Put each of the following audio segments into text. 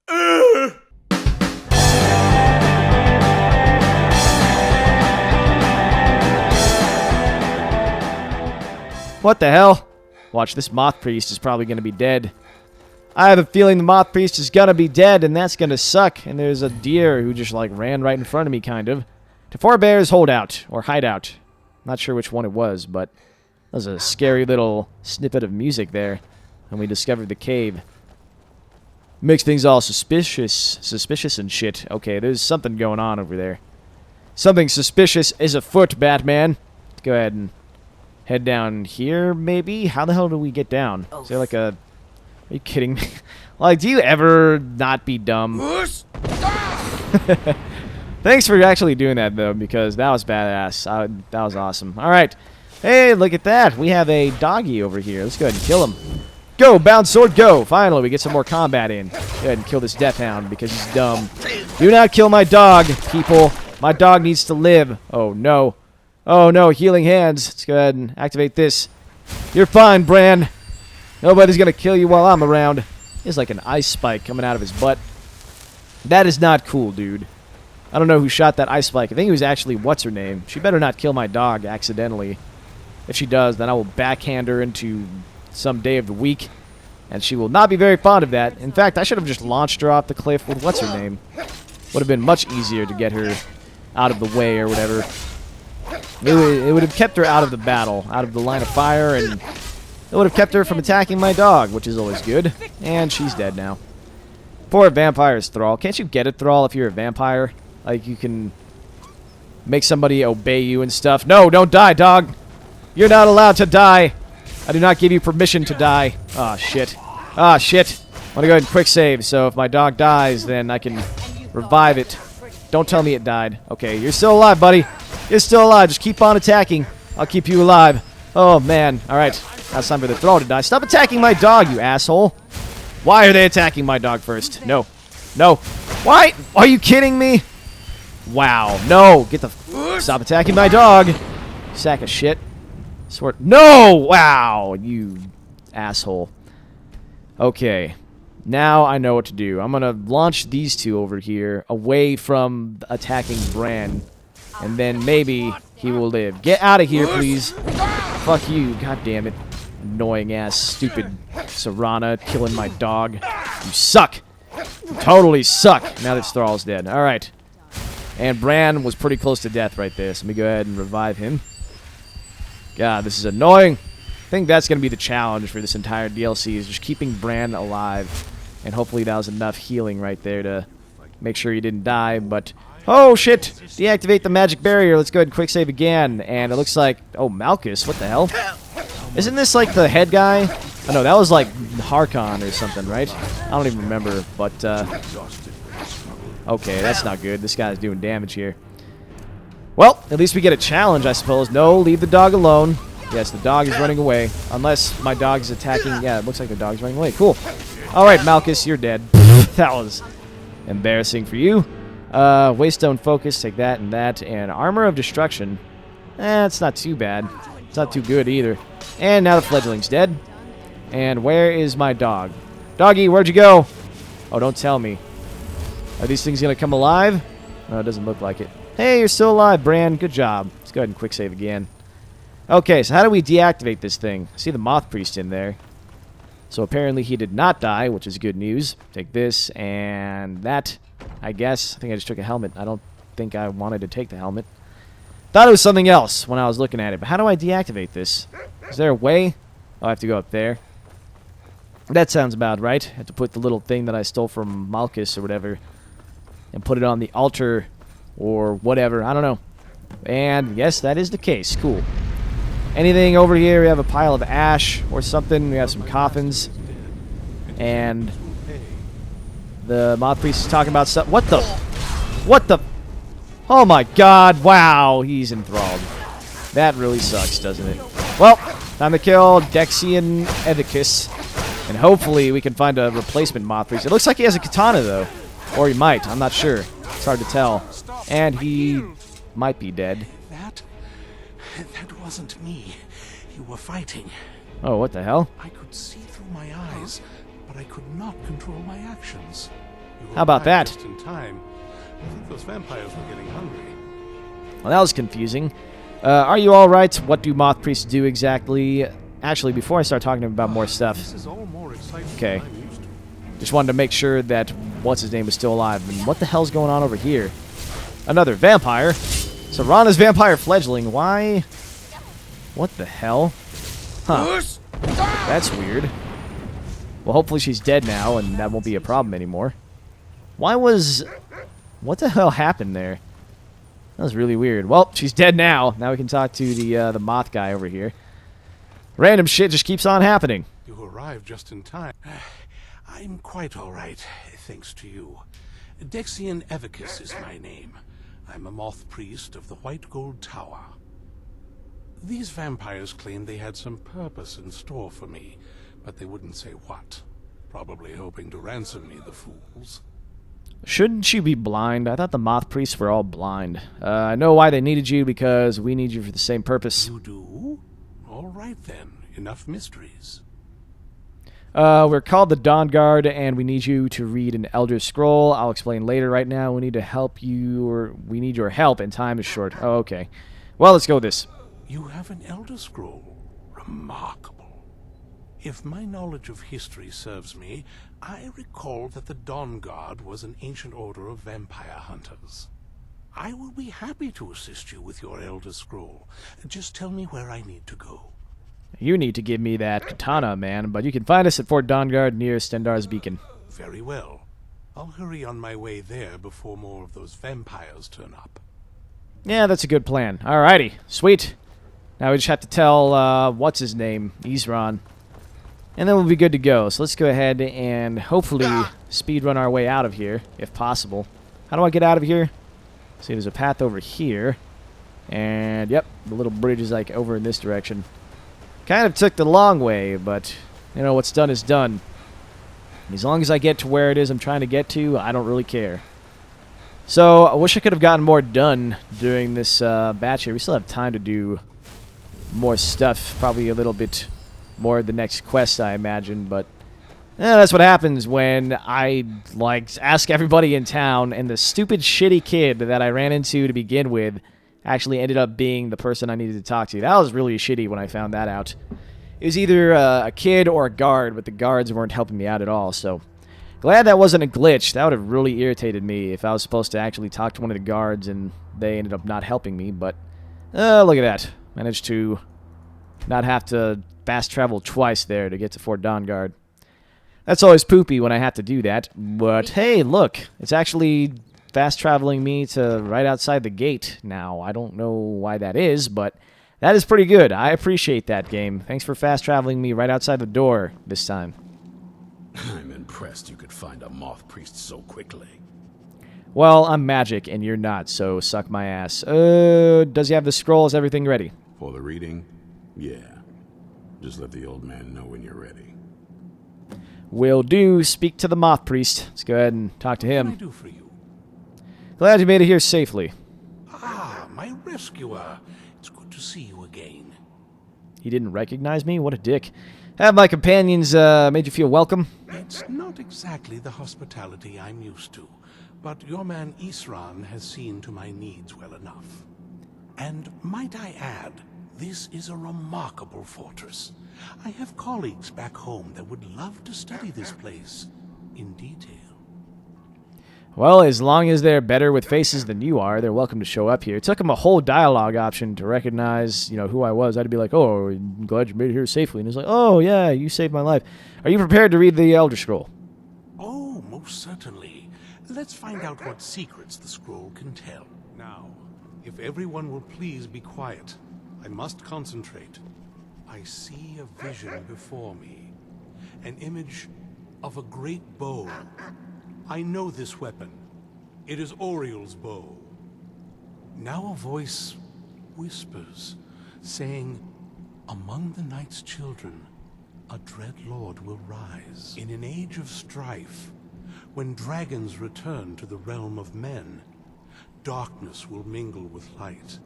What the hell? Watch, this moth priest is probably going to be dead. I have a feeling the moth priest is going to be dead, and that's going to suck. And there's a deer who just, like, ran right in front of me, kind of. To Four Bears Holdout, or Hideout. Not sure which one it was, but that was a scary little snippet of music there when we discovered the cave. Makes things all suspicious and shit. Okay, there's something going on over there. Something suspicious is afoot, Batman. Let's go ahead and head down here, maybe? How the hell do we get down? Is there like a... Are you kidding me? Like, do you ever not be dumb? Thanks for actually doing that, though, because that was badass. That was awesome. Alright. Hey, look at that. We have a doggy over here. Let's go ahead and kill him. Go, bound sword, go! Finally, we get some more combat in. Go ahead and kill this death hound because he's dumb. Do not kill my dog, people. My dog needs to live. Oh, no. Oh, no, healing hands. Let's go ahead and activate this. You're fine, Bran. Nobody's going to kill you while I'm around. There's like an ice spike coming out of his butt. That is not cool, dude. I don't know who shot that ice spike. I think it was actually what's-her-name. She better not kill my dog accidentally. If she does, then I will backhand her into some day of the week. And she will not be very fond of that. In fact, I should have just launched her off the cliff with what's-her-name. Would have been much easier to get her out of the way or whatever. It would have kept her out of the battle, out of the line of fire, and it would have kept her from attacking my dog, which is always good. And she's dead now. Poor vampires, Thrall. Can't you get it, Thrall, if you're a vampire? Like, you can make somebody obey you and stuff. No, don't die, dog! You're not allowed to die! I do not give you permission to die. Ah, shit. Ah, shit. I want to go ahead and quick save, so if my dog dies, then I can revive it. Don't tell me it died. Okay, you're still alive, buddy. You're still alive. Just keep on attacking. I'll keep you alive. Oh, man. Alright. Now it's time for the Thrall to die. Stop attacking my dog, you asshole. Why are they attacking my dog first? No. No. Why? Are you kidding me? Wow. No. Get the... Stop attacking my dog. Sack of shit. Swear... No! Wow. You asshole. Okay. Now I know what to do. I'm gonna launch these two over here away from attacking Bran. And then maybe he will live. Get out of here, please. Fuck you. God damn it. Annoying ass, stupid Serana killing my dog. You suck. You totally suck. Now that Thrall's dead. Alright. And Bran was pretty close to death right there. So let me go ahead and revive him. God, this is annoying. I think that's going to be the challenge for this entire DLC, is just keeping Bran alive. And hopefully that was enough healing right there to make sure he didn't die, but... Oh, shit! Deactivate the magic barrier. Let's go ahead and quick save again. And it looks like... Oh, Malchus. What the hell? Isn't this like the head guy? Oh, no, that was like Harkon or something, right? I don't even remember, but... Okay, that's not good. This guy's doing damage here. Well, at least we get a challenge, I suppose. No, leave the dog alone. Yes, the dog is running away. Unless my dog is attacking... Yeah, it looks like the dog's running away. Cool. Alright, Malchus, you're dead. That was embarrassing for you. Waystone Focus, take that and that. And Armor of Destruction. It's not too bad. It's not too good either. And now the fledgling's dead. And where is my dog? Doggy, where'd you go? Oh, don't tell me. Are these things going to come alive? No, it doesn't look like it. Hey, you're still alive, Bran. Good job. Let's go ahead and quick save again. Okay, so how do we deactivate this thing? I see the Moth Priest in there. So apparently he did not die, which is good news. Take this and that, I guess. I think I just took a helmet. I don't think I wanted to take the helmet. Thought it was something else when I was looking at it. But how do I deactivate this? Is there a way? Oh, I have to go up there. That sounds about right. I have to put the little thing that I stole from Malchus or whatever and put it on the altar or whatever. I don't know. And yes, that is the case. Cool. Anything over here? We have a pile of ash or something. We have some coffins. And the Moth Priest is talking about stuff. What the? What the? Oh my god. Wow. He's enthralled. That really sucks, doesn't it? Well, time to kill Dexian Edicus. And hopefully we can find a replacement Moth Priest. It looks like he has a katana, though. Or he might. I'm not sure. It's hard to tell. And he might be dead. That wasn't me. You were fighting. Oh, what the hell? I could see through my eyes, but I could not control my actions. How about that? Just in time. I think those vampires were getting hungry. Well, that was confusing. Are you all right? What do moth priests do exactly? Actually, before I start talking about more stuff, This is all more exciting okay. than I'm used to. Just wanted to make sure that what's-his-name was still alive. And what the hell's going on over here? Another vampire? Serana's vampire fledgling. Why? What the hell? Huh. That's weird. Well, hopefully she's dead now, and that won't be a problem anymore. Why was... What the hell happened there? That was really weird. Well, she's dead now. Now we can talk to the moth guy over here. Random shit just keeps on happening. You arrived just in time. I'm quite all right, thanks to you. Dexian Evicus is my name. I'm a moth priest of the White Gold Tower. These vampires claimed they had some purpose in store for me, but they wouldn't say what. Probably hoping to ransom me, the fools. Shouldn't you be blind? I thought the moth priests were all blind. I know why they needed you, because we need you for the same purpose. You do? All right then. Enough mysteries. We're called the Dawnguard, and we need you to read an Elder Scroll. I'll explain later. Right now, we need to help you, or we need your help, and time is short. Oh, okay. Well, let's go with this. You have an Elder Scroll. Remarkable. If my knowledge of history serves me, I recall that the Dawnguard was an ancient order of vampire hunters. I will be happy to assist you with your Elder Scroll. Just tell me where I need to go. You need to give me that katana, man, but you can find us at Fort Dawnguard near Stendar's Beacon. Very well. I'll hurry on my way there before more of those vampires turn up. Yeah, that's a good plan. Alrighty, sweet. Now we just have to tell, what's his name? Isran. And then we'll be good to go. So let's go ahead and hopefully speedrun our way out of here, if possible. How do I get out of here? See, there's a path over here. And, yep, the little bridge is, like, over in this direction. Kind of took the long way, but, you know, what's done is done. As long as I get to where it is I'm trying to get to, I don't really care. So, I wish I could have gotten more done during this batch here. We still have time to do more stuff, probably a little bit more the next quest, I imagine, but that's what happens when I, like, ask everybody in town, and the stupid, shitty kid that I ran into to begin with actually ended up being the person I needed to talk to. That was really shitty when I found that out. It was either a kid or a guard, but the guards weren't helping me out at all, so glad that wasn't a glitch. That would have really irritated me if I was supposed to actually talk to one of the guards and they ended up not helping me, but look at that. Managed to not have to fast travel twice there to get to Fort Dawnguard. That's always poopy when I have to do that, but hey, look, it's actually fast traveling me to right outside the gate now. I don't know why that is, but that is pretty good. I appreciate that, game. Thanks for fast traveling me right outside the door this time. I'm impressed you could find a moth priest so quickly. Well, I'm magic and you're not, so suck my ass. Does he have the scroll? Is everything ready? For the reading? Yeah. Just let the old man know when you're ready. Will do. Speak to the moth priest. Let's go ahead and talk to What him. can I do for you? Glad you made it here safely. Ah, my rescuer. It's good to see you again. He didn't recognize me? What a dick. Have my companions made you feel welcome? It's not exactly the hospitality I'm used to, but your man Isran has seen to my needs well enough. And might I add, this is a remarkable fortress. I have colleagues back home that would love to study this place in detail. Well, as long as they're better with faces than you are, they're welcome to show up here. It took him a whole dialogue option to recognize, you know, who I was. I'd be like, oh, I'm glad you made it here safely. And he's like, oh, yeah, you saved my life. Are you prepared to read the Elder Scroll? Oh, most certainly. Let's find out what secrets the scroll can tell. Now, if everyone will please be quiet, I must concentrate. I see a vision before me. An image of a great bow. I know this weapon. It is Oriel's bow. Now a voice whispers, saying, among the night's children, a dread lord will rise. In an age of strife, when dragons return to the realm of men, darkness will mingle with light,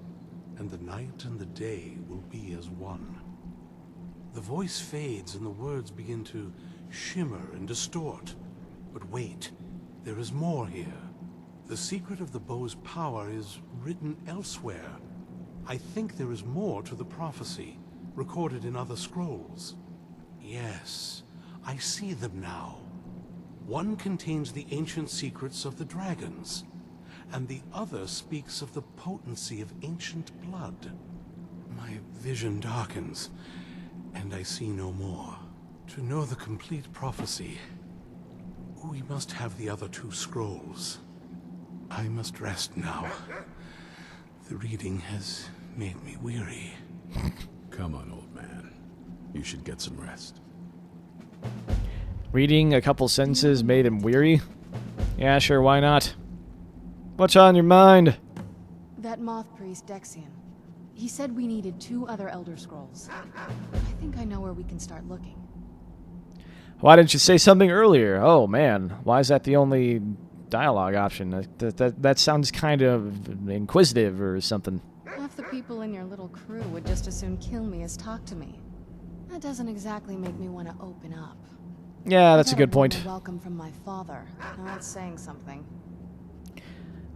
and the night and the day will be as one. The voice fades and the words begin to shimmer and distort. But wait, there is more here. The secret of the bow's power is written elsewhere. I think there is more to the prophecy, recorded in other scrolls. Yes, I see them now. One contains the ancient secrets of the dragons, and the other speaks of the potency of ancient blood. My vision darkens, and I see no more. To know the complete prophecy, we must have the other two scrolls. I must rest now. The reading has made me weary. Come on, old man. You should get some rest. Reading a couple sentences made him weary? Yeah, sure, why not? What's on your mind? That moth priest, Dexian. He said we needed 2 other Elder Scrolls. I think I know where we can start looking. Why didn't you say something earlier? Oh, man. Why is that the only dialogue option? That sounds kind of inquisitive or something. Half the people in your little crew would just as soon kill me as talk to me. That doesn't exactly make me want to open up. Yeah, that's a good I got point. warm welcome from my father. Now that's saying something.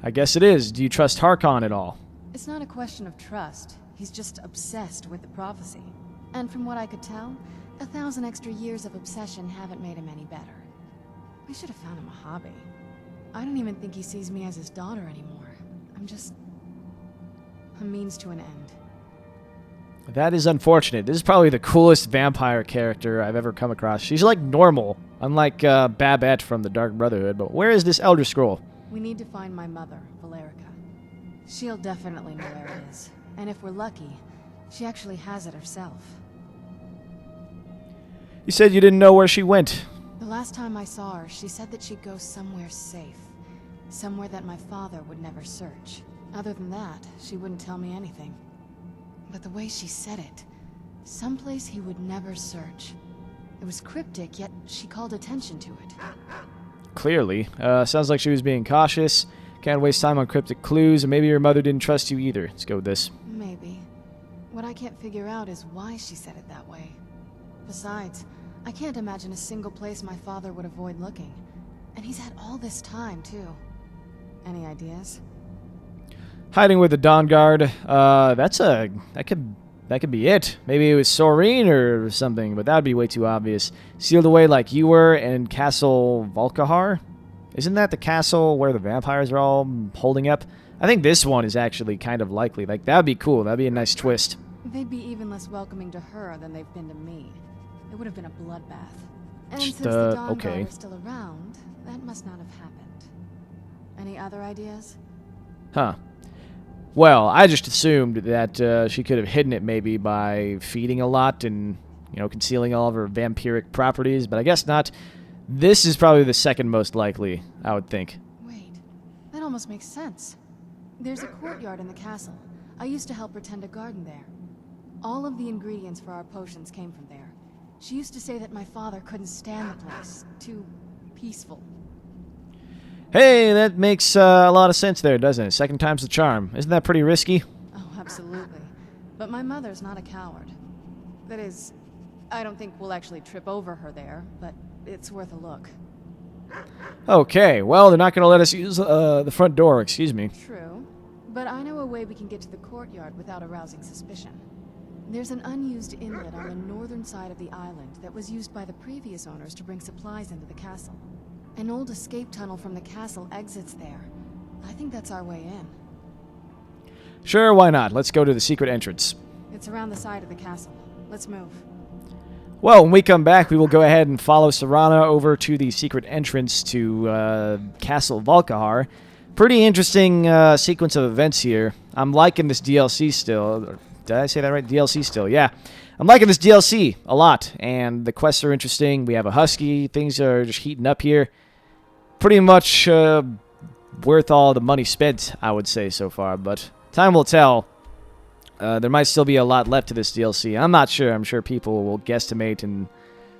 I guess it is. Do you trust Harkon at all? It's not a question of trust. He's just obsessed with the prophecy. And from what I could tell, 1,000 extra years of obsession haven't made him any better. We should have found him a hobby. I don't even think he sees me as his daughter anymore. I'm just a means to an end. That is unfortunate. This is probably the coolest vampire character I've ever come across. She's like normal, unlike Babette from the Dark Brotherhood. But where is this Elder Scroll? We need to find my mother, Valerica. She'll definitely know where it is. And if we're lucky, she actually has it herself. You said you didn't know where she went. The last time I saw her, she said that she'd go somewhere safe. Somewhere that my father would never search. Other than that, she wouldn't tell me anything. But the way she said it, someplace he would never search. It was cryptic, yet she called attention to it. Clearly. Sounds like she was being cautious. Can't waste time on cryptic clues, and maybe your mother didn't trust you either. Let's go with this. Maybe. What I can't figure out is why she said it that way. Besides, I can't imagine a single place my father would avoid looking. And he's had all this time, too. Any ideas? Hiding with the Dawnguard. That could be it. Maybe it was Soreen or something, but that would be way too obvious. Sealed away like you were in Castle Volkihar? Isn't that the castle where the vampires are all holding up? I think this one is actually kind of likely. Like, that would be cool. That would be a nice twist. They'd be even less welcoming to her than they've been to me. It would have been a bloodbath. And Just, since the Dawnguard okay. are still around, that must not have happened. Any other ideas? Huh. Well, I just assumed that she could have hidden it maybe by feeding a lot and, you know, concealing all of her vampiric properties, but I guess not. This is probably the second most likely, I would think. Wait, that almost makes sense. There's a courtyard in the castle. I used to help her tend a garden there. All of the ingredients for our potions came from there. She used to say that my father couldn't stand the place. Too peaceful. Hey, that makes a lot of sense there, doesn't it? Second time's the charm. Isn't that pretty risky? Oh, absolutely. But my mother's not a coward. That is, I don't think we'll actually trip over her there, but it's worth a look. Okay, well, they're not going to let us use the front door, excuse me. True, but I know a way we can get to the courtyard without arousing suspicion. There's an unused inlet on the northern side of the island that was used by the previous owners to bring supplies into the castle. An old escape tunnel from the castle exits there. I think that's our way in. Sure, why not? Let's go to the secret entrance. It's around the side of the castle. Let's move. Well, when we come back, we will go ahead and follow Serana over to the secret entrance to Castle Volkihar. Pretty interesting sequence of events here. I'm liking this DLC still. Did I say that right? DLC still, yeah. I'm liking this DLC a lot, and the quests are interesting. We have a husky. Things are just heating up here. Pretty much worth all the money spent, I would say, so far, but time will tell. There might still be a lot left to this DLC. I'm not sure. I'm sure people will guesstimate and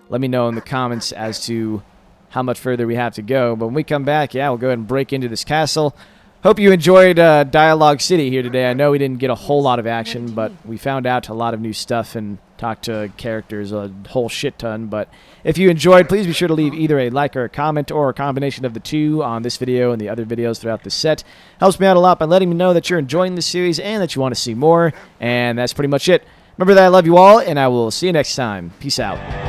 let me know in the comments as to how much further we have to go. But when we come back, yeah, we'll go ahead and break into this castle. Hope you enjoyed Dialogue City here today. I know we didn't get a whole lot of action, but we found out a lot of new stuff and talk to characters a whole shit ton. But if you enjoyed, please be sure to leave either a like or a comment or a combination of the two on this video and the other videos throughout the set. Helps me out a lot by letting me know that you're enjoying this series and that you want to see more. And that's pretty much it. Remember that I love you all, and I will see you next time. Peace out.